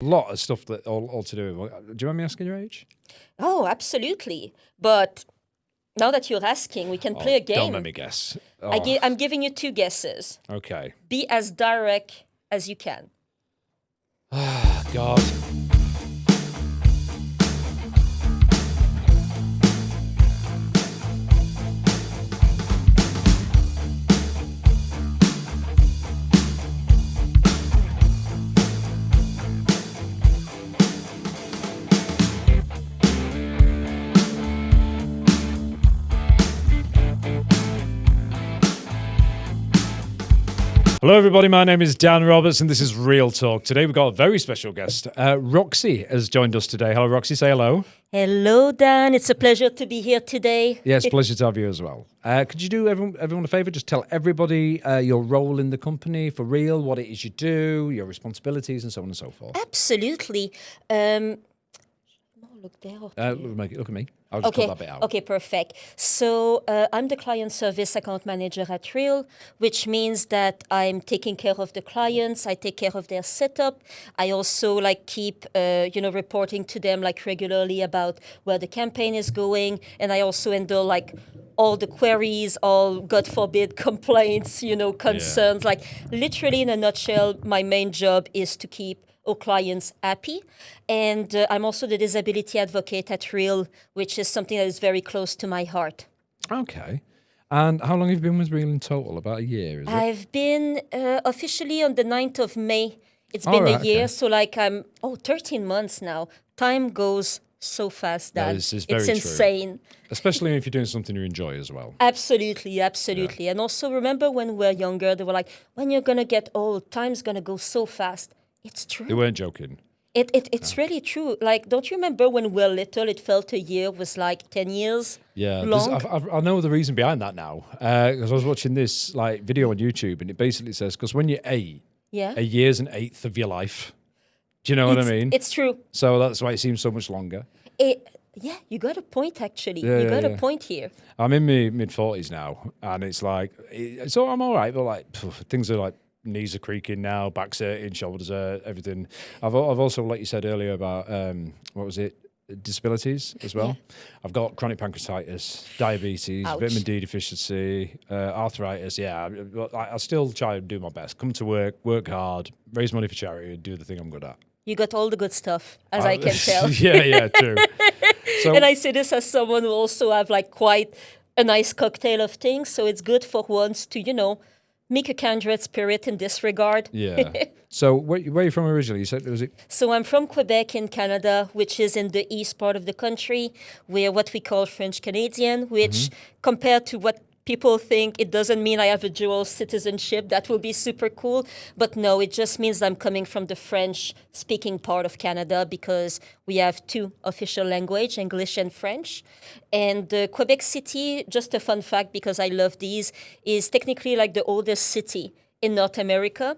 A lot of stuff that all to do with. Do you mind me asking your age? Oh, absolutely. But now that you're asking, we can play a game. Don't let me guess. Oh, I'm giving you two guesses. okay. Be as direct as you can. God. Hello, everybody. My name is Dan Roberts, and this is Real Talk. Today, we've got a very special guest. Roxy has joined us today. Hello, Roxy. Say hello. Hello, Dan. It's a pleasure to be here today. Yeah, it's a pleasure to have you as well. Could you do everyone a favor? Just tell everybody your role in the company for real, what it is you do, your responsibilities, and so on and so forth. Absolutely. Look there. Look at me. I'll just cut that bit out. Okay, perfect. So I'm the client service account manager at Real, which means that I'm taking care of the clients. I take care of their setup. I also keep reporting to them regularly about where the campaign is going, and I also handle all the queries, all God forbid complaints, concerns. Yeah. Literally in a nutshell, my main job is to keep our clients happy. And I'm also the disability advocate at Real, which is something that is very close to my heart. Okay. And how long have you been with Real in total? About a year, is it? I've been officially on the 9th of May. It's been a year, so I'm 13 months now. Time goes so fast, Dan. It's very insane. True. Especially if you're doing something you enjoy as well. Absolutely. Yeah. And also remember when we were younger, they were like, when you're going to get old, time's going to go so fast. It's true. They weren't joking. It's really true. Don't you remember when we were little, it felt a year was 10 years long? I know the reason behind that now. Because I was watching this video on YouTube, and it basically says, because when you're 8, a year's an eighth of your life. Do you know what I mean? It's true. So that's why it seems so much longer. Yeah, you got a point, actually. You got a point here. I'm in my mid-40s now, and it's so I'm all right, but things are knees are creaking now, back's hurting, shoulders hurt, everything. I've also, like you said earlier, about disabilities as well. Yeah. I've got chronic pancreatitis, diabetes, vitamin D deficiency, arthritis. Yeah, I still try and do my best. Come to work hard, raise money for charity, and do the thing I'm good at. You got all the good stuff, as I can tell. Yeah, true. So, and I say this as someone who also have quite a nice cocktail of things, so it's good for once to, make a kindred spirit in this regard. Yeah. So where are you from originally? You said So I'm from Quebec in Canada, which is in the east part of the country. We're what we call French Canadian, which compared to what people think, it doesn't mean I have a dual citizenship. That will be super cool. But no, it just means I'm coming from the French-speaking part of Canada because we have two official languages, English and French. And Quebec City, just a fun fact because I love these, is technically the oldest city in North America.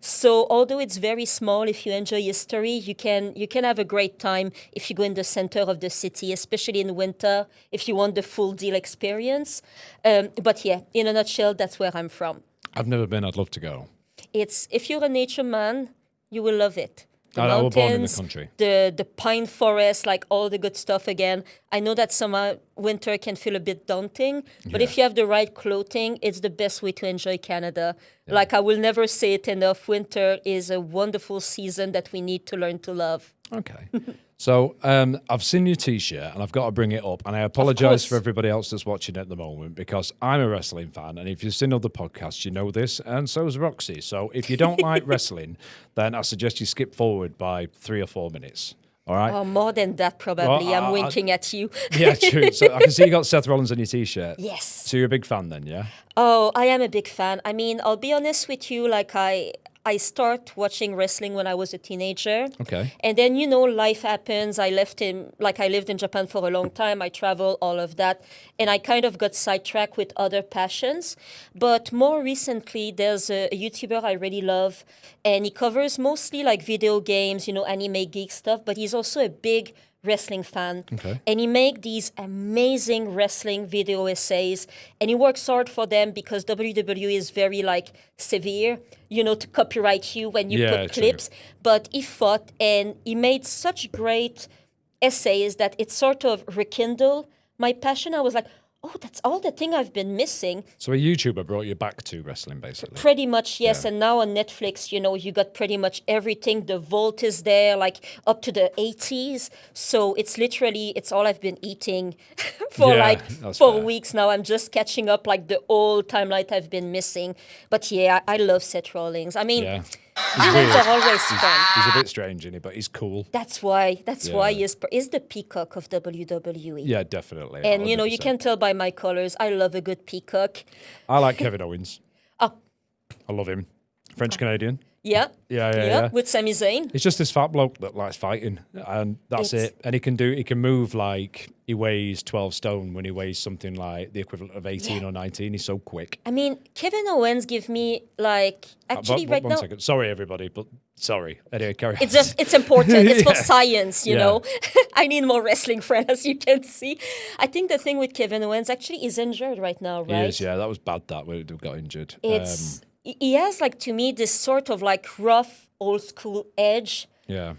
So although it's very small, if you enjoy history, you can have a great time if you go in the center of the city, especially in winter, if you want the full deal experience. But yeah, in a nutshell, that's where I'm from. I've never been. I'd love to go. If you're a nature man, you will love it. The mountains, we're born in the country. The pine forest, all the good stuff again. I know that summer, winter can feel a bit daunting, but if you have the right clothing, it's the best way to enjoy Canada. Yeah. I will never say it enough, winter is a wonderful season that we need to learn to love. Okay. So I've seen your T-shirt, and I've got to bring it up, and I apologise for everybody else that's watching at the moment because I'm a wrestling fan, and if you've seen other podcasts, you know this, and so is Roxy. So if you don't like wrestling, then I suggest you skip forward by 3 or 4 minutes. All right? Oh, more than that, probably. Well, I'm winking at you. Yeah, true. So I can see you got Seth Rollins on your T-shirt. Yes. So you're a big fan then, yeah? Oh, I am a big fan. I mean, I'll be honest with you, I started watching wrestling when I was a teenager. Okay. And then, life happens. I lived in Japan for a long time. I traveled, all of that. And I kind of got sidetracked with other passions. But more recently, there's a YouTuber I really love. And he covers mostly video games, anime geek stuff. But he's also a big wrestling fan. Okay. And he make these amazing wrestling video essays, and he works hard for them because WWE is very like severe, to copyright you when you put clips. True. But he fought, and he made such great essays that it sort of rekindled my passion. I was like, oh, that's all the thing I've been missing. So a YouTuber brought you back to wrestling, basically. Pretty much, yes. Yeah. And now on Netflix, you got pretty much everything. The Vault is there, like up to the 80s. So it's all I've been eating for fair. weeks now. I'm just catching up like the old timeline I've been missing. But yeah, I love Seth Rollins. I mean, villains are always fun. He's a bit strange, isn't he? But he's cool. That's why he's the peacock of WWE. Yeah, definitely. And 100%. you can tell by my colors, I love a good peacock. I like Kevin Owens. Oh. I love him. French Canadian. Yeah. Yeah. With Sami Zayn. He's just this fat bloke that likes fighting, and that's it. And he can move like he weighs 12 stone when he weighs something like the equivalent of 18 or 19. He's so quick. I mean, Kevin Owens give me like actually right one now. second. Sorry, everybody, but sorry. Anyway, carry on. It's important. It's for science, you know. I need more wrestling friends, as you can see. I think the thing with Kevin Owens actually is injured right now, right? He is, yeah. That was bad that when he got injured. He has, like, to me, this sort of, like, rough, old-school edge. Yeah.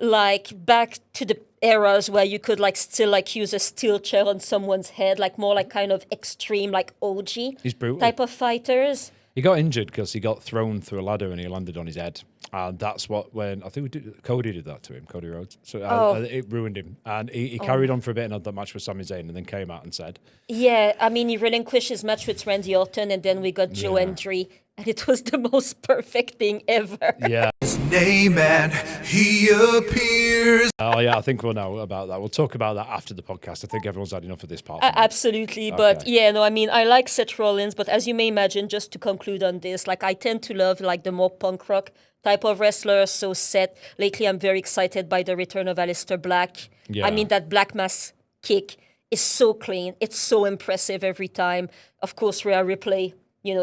Like, back to the eras where you could, like, still, like, use a steel chair on someone's head, like, more, like, kind of extreme, like, OG He's brutal. type of fighters. He got injured because he got thrown through a ladder and he landed on his head. And that's when I think Cody did that to him, Cody Rhodes. So it ruined him. And he carried on for a bit and had that match with Sami Zayn and then came out and said. Yeah, I mean, he relinquished his match with Randy Orton and then we got Joe Hendry. And it was the most perfect thing ever. Yeah. His name and he appears. Oh, yeah, I think we'll know about that. We'll talk about that after the podcast. I think everyone's had enough of this part. Absolutely. Okay. But yeah, no, I mean, I like Seth Rollins, but as you may imagine, just to conclude on this, like I tend to love like the more punk rock type of wrestlers. So Seth, lately I'm very excited by the return of Aleister Black. Yeah. I mean, that Black Mass kick is so clean. It's so impressive every time. Of course, Rhea Ripley,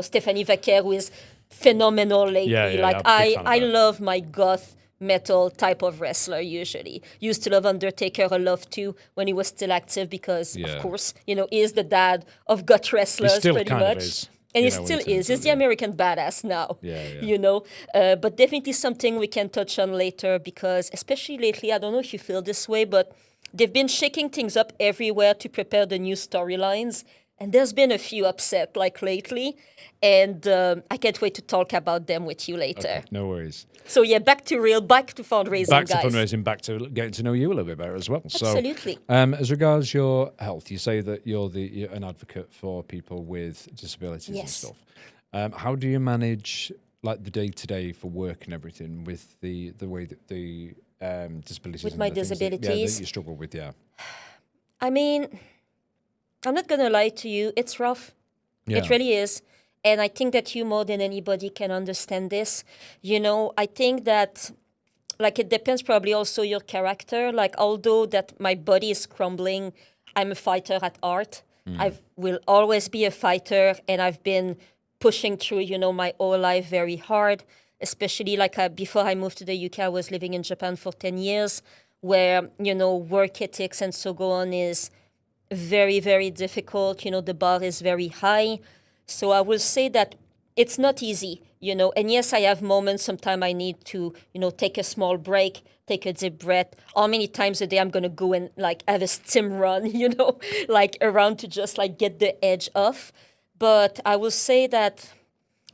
Stephanie Vaquer, who is phenomenal lately. Yeah, I love my goth metal type of wrestler usually. Used to love Undertaker a lot too when he was still active because, of course, he is the dad of goth wrestlers pretty much. Is, and he still is. He's the American badass now, Yeah. But definitely something we can touch on later because especially lately, I don't know if you feel this way, but they've been shaking things up everywhere to prepare the new storylines. And there's been a few upset like lately, and I can't wait to talk about them with you later. Okay, no worries. So yeah, back to fundraising, back guys. to fundraising, back to getting to know you a little bit better as well. Absolutely. So, as regards your health, you say that you're an advocate for people with disabilities and stuff. How do you manage like the day to day for work and everything with the way that the disabilities? With my disabilities, that you struggle with, I mean, I'm not going to lie to you. It's rough. Yeah. It really is. And I think that you more than anybody can understand this. I think that, like, it depends probably also your character. Like, although that my body is crumbling, I'm a fighter at heart. I will always be a fighter. And I've been pushing through, my whole life very hard. Especially, like, before I moved to the UK, I was living in Japan for 10 years, where, work ethics and so on is very, very difficult. The bar is very high. So I will say that it's not easy, And yes, I have moments. Sometimes I need to, take a small break, take a deep breath. How many times a day I'm going to go and, like, have a steam run, like around to just, like, get the edge off. But I will say that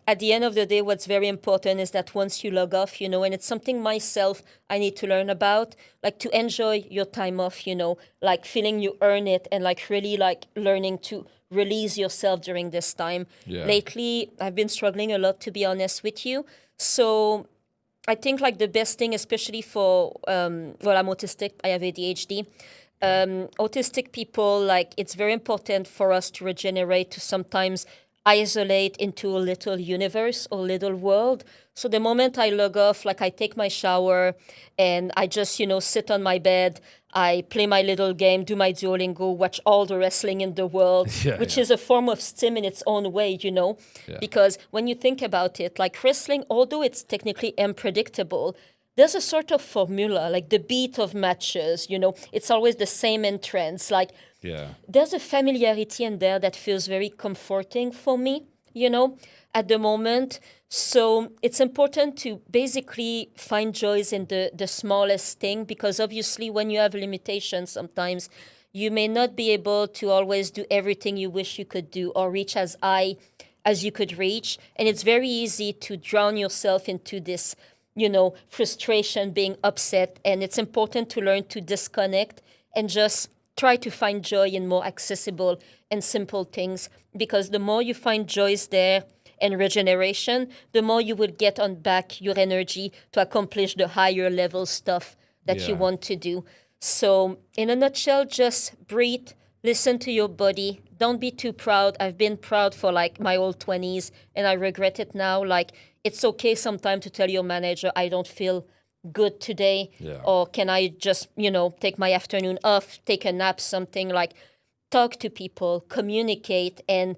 at the end of the day, what's very important is that once you log off, and it's something myself I need to learn about, like to enjoy your time off, like feeling you earn it and like really like learning to release yourself during this time. Yeah. Lately, I've been struggling a lot, to be honest with you. So I think like the best thing, especially for, I'm autistic, I have ADHD. Autistic people, like it's very important for us to regenerate, to sometimes isolate into a little universe or little world. So the moment I log off, like I take my shower and I just, sit on my bed, I play my little game, do my Duolingo, watch all the wrestling in the world, which is a form of STEM in its own way, Because when you think about it, like wrestling, although it's technically unpredictable, there's a sort of formula, like the beat of matches, it's always the same entrance. Like Yeah. there's a familiarity in there that feels very comforting for me, at the moment. So it's important to basically find joys in the smallest thing, because obviously when you have limitations, sometimes you may not be able to always do everything you wish you could do or reach as high as you could reach. And it's very easy to drown yourself into this, frustration, being upset. And it's important to learn to disconnect and just try to find joy in more accessible and simple things, because the more you find joys there and regeneration, the more you will get on back your energy to accomplish the higher level stuff that you Yeah. want to do. So in a nutshell, just breathe, listen to your body. Don't be too proud. I've been proud for like my whole 20s and I regret it now. Like, it's okay sometimes to tell your manager, I don't feel good today. Yeah. Or can I just, take my afternoon off, take a nap, something. Like, talk to people, communicate, and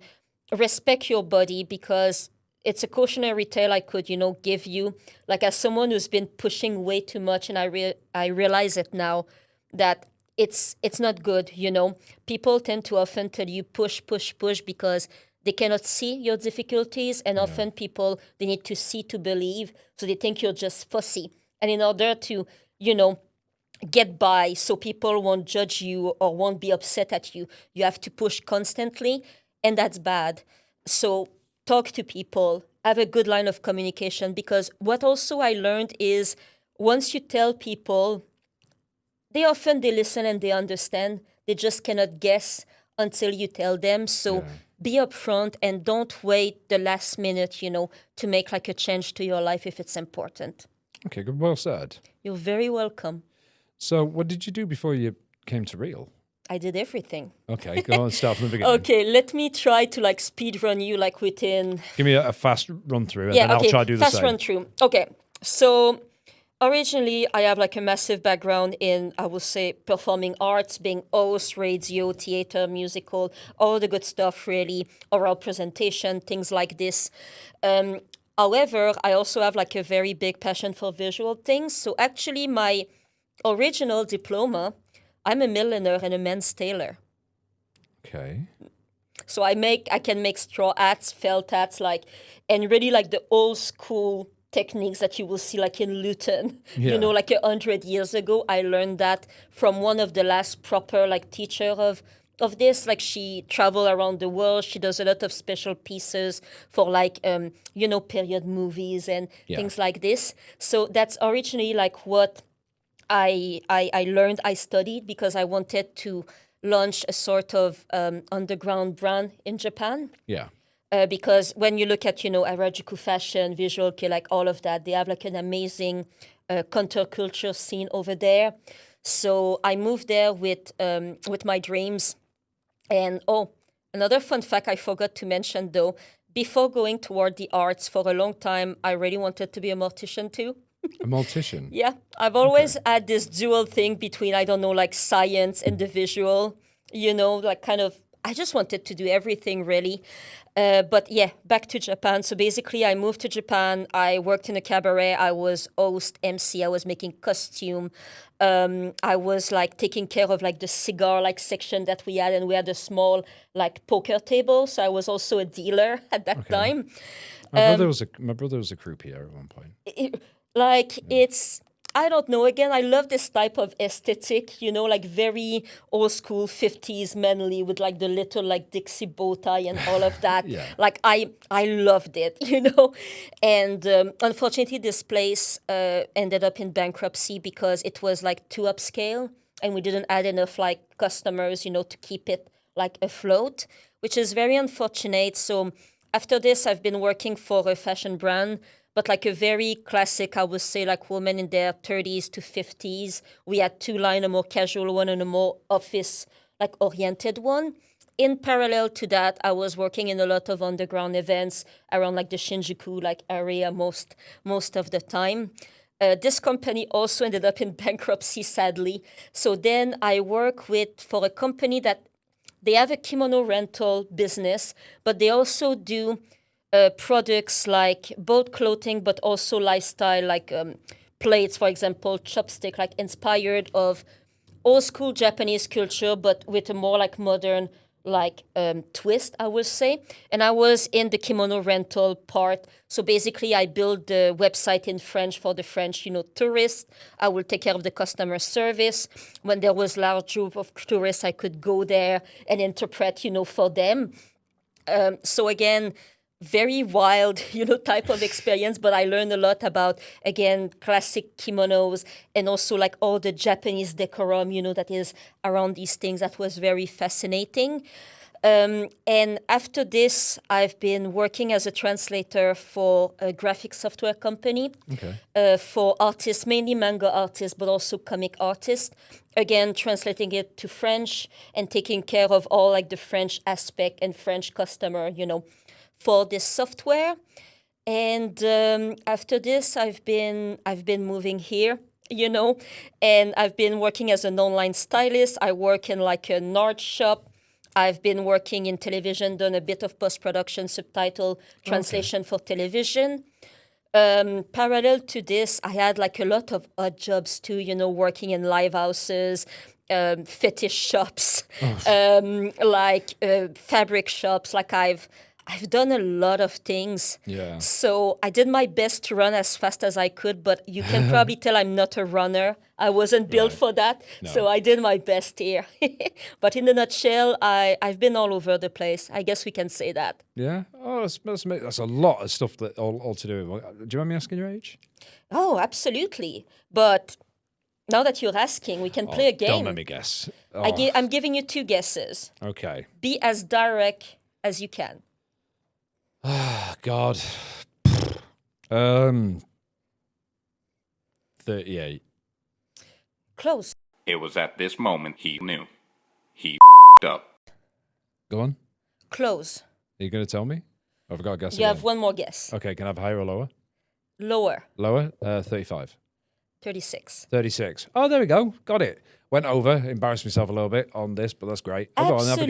respect your body, because it's a cautionary tale I could, give you. Like, as someone who's been pushing way too much, and I realize it now, that it's not good, People tend to often tell you push, push, push, because they cannot see your difficulties, and often people, they need to see to believe, so they think you're just fussy. And in order to, get by, so people won't judge you or won't be upset at you, you have to push constantly, and that's bad. So talk to people, have a good line of communication, because what also I learned is, once you tell people, they listen and they understand. They just cannot guess until you tell them. So be upfront and don't wait the last minute, to make like a change to your life if it's important. Okay, good. Well said. You're very welcome. So what did you do before you came to Real? I did everything. Okay, go on, start from the beginning. Okay, let me try to like speed run you like within... Give me a fast run through, and then I'll try to do the same. Fast run through. Okay, so originally I have like a massive background in, I would say, performing arts, being host, radio, theater, musical, all the good stuff really, oral presentation, things like this. However, I also have like a very big passion for visual things. So actually my original diploma, I'm a milliner and a men's tailor. Okay. So I can make straw hats, felt hats, and really like the old school techniques that you will see like in Luton, like 100 years ago. I learned that from one of the last proper like teacher of this. Like, she traveled around the world. She does a lot of special pieces for like, period movies and things like this. So that's originally like what I learned, I studied, because I wanted to launch a sort of underground brand in Japan. Yeah. Because when you look at, Harajuku fashion, visual kei, like all of that, they have like an amazing counterculture scene over there. So I moved there with my dreams. And another fun fact I forgot to mention though, before going toward the arts, for a long time, I really wanted to be a mortician too. A mortician? Yeah, I've always had this dual thing between, I don't know, like science and the visual, like kind of, I just wanted to do everything really. But yeah, back to Japan. So basically I moved to Japan. I worked in a cabaret. I was host, MC. I was making costume. I was like taking care of like the cigar like section that we had, and we had a small like poker table. So I was also a dealer at that time. My brother was a croupier at one point. It's, I don't know, again, I love this type of aesthetic, like very old school 50s manly with like the little like Dixie bow tie and all of that. Like I loved it, And unfortunately, this place ended up in bankruptcy because it was like too upscale and we didn't add enough like customers, to keep it like afloat, which is very unfortunate. So after this, I've been working for a fashion brand, but like a very classic, I would say, like women in their 30s to 50s. We had two lines, a more casual one and a more office, like oriented one. In parallel to that, I was working in a lot of underground events around like the Shinjuku like area most of the time. This company also ended up in bankruptcy, sadly. So then I work for a company that they have a kimono rental business, but they also do products like both clothing, but also lifestyle, like plates, for example, chopstick, like inspired of old school Japanese culture, but with a more like modern twist, I would say. And I was in the kimono rental part. So basically, I built the website in French for the French, tourists. I will take care of the customer service. When there was large group of tourists, I could go there and interpret, for them. So again, very wild, type of experience, but I learned a lot about, again, classic kimonos and also like all the Japanese decorum, that is around these things. That was very fascinating. And after this, I've been working as a translator for a graphic software company for artists, mainly manga artists, but also comic artists. Again, translating it to French and taking care of all like the French aspect and French customer, for this software. And after this, I've been moving here, and I've been working as an online stylist. I work in like an art shop. I've been working in television, done a bit of post-production, subtitle translation for television. Parallel to this, I had like a lot of odd jobs too, working in live houses, fetish shops, fabric shops. Like I've done a lot of things. Yeah. So I did my best to run as fast as I could, but you can probably tell I'm not a runner. I wasn't built for that. No. So I did my best here. But in a nutshell, I've been all over the place. I guess we can say that. Yeah. Oh, that's a lot of stuff that all to do with. Do you mind me asking your age? Oh, absolutely. But now that you're asking, we can play a game. Don't let me guess. I'm giving you 2 guesses. Okay. Be as direct as you can. God. 38. Close. It was at this moment he knew. He up. Go on. Close. Are you going to tell me? I've got a guess. You have one more guess. Okay, can I have higher or lower? Lower. Lower? 35. 36. 36. Oh, there we go. Got it. Went over. Embarrassed myself a little bit on this, but that's great. Absolutely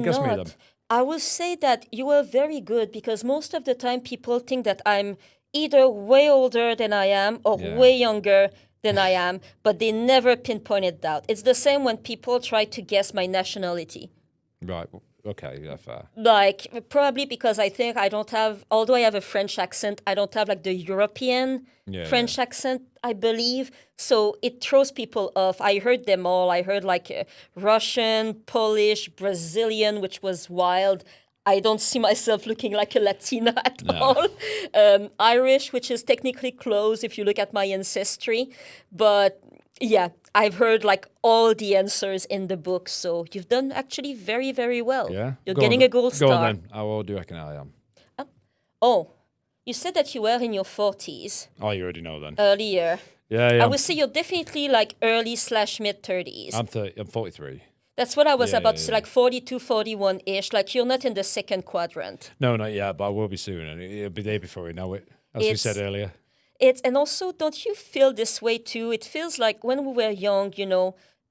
guess me not. them. I will say that you were very good because most of the time people think that I'm either way older than I am or way younger than I am, but they never pinpointed that. It's the same when people try to guess my nationality. Right. Okay. Yeah, fair. Like, probably because I think I don't have, although I have a French accent, I don't have like the European French accent, I believe. So it throws people off. I heard them all. I heard like Russian, Polish, Brazilian, which was wild. I don't see myself looking like a Latina at all. Irish, which is technically close if you look at my ancestry. But yeah, I've heard like all the answers in the book. So you've done actually very, very well. Yeah. You're getting a gold star. Go on then. How old do you reckon I am? Oh, you said that you were in your 40s. Oh, you already know then. Earlier. Yeah. I would say you're definitely like early/mid 30s. I'm 43. That's what I was about to say, like 42, 41-ish. Like you're not in the second quadrant. No, not yet, but I will be soon. And it'll be there before we know it, as we said earlier. And also, don't you feel this way too? It feels like when we were young,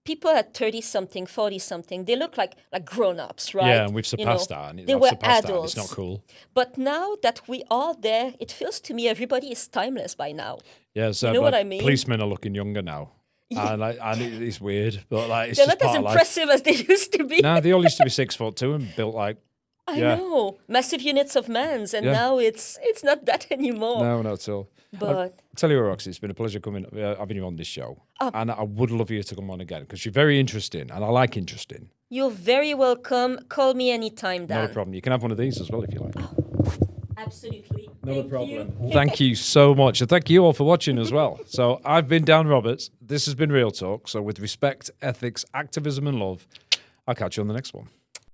people at 30-something, 40-something, they look like grown-ups, right? Yeah, and we've surpassed that. And they were adults. That. It's not cool. But now that we are there, it feels to me everybody is timeless by now. Yeah, so you know what I mean? Policemen are looking younger now. And it's weird, but like it's they're just not as impressive as they used to be. No, they all used to be 6'2" and built like. I know, massive units of mans, and now it's not that anymore. No, not at all. But I'll tell you what, Roxy, it's been a pleasure having you on this show, and I would love you to come on again because you're very interesting, and I like interesting. You're very welcome. Call me anytime, Dan. Not a problem. You can have one of these as well if you like. Absolutely. Not a problem. Thank you so much. And thank you all for watching as well. So I've been Dan Roberts. This has been Real Talk. So with respect, ethics, activism and love, I'll catch you on the next one.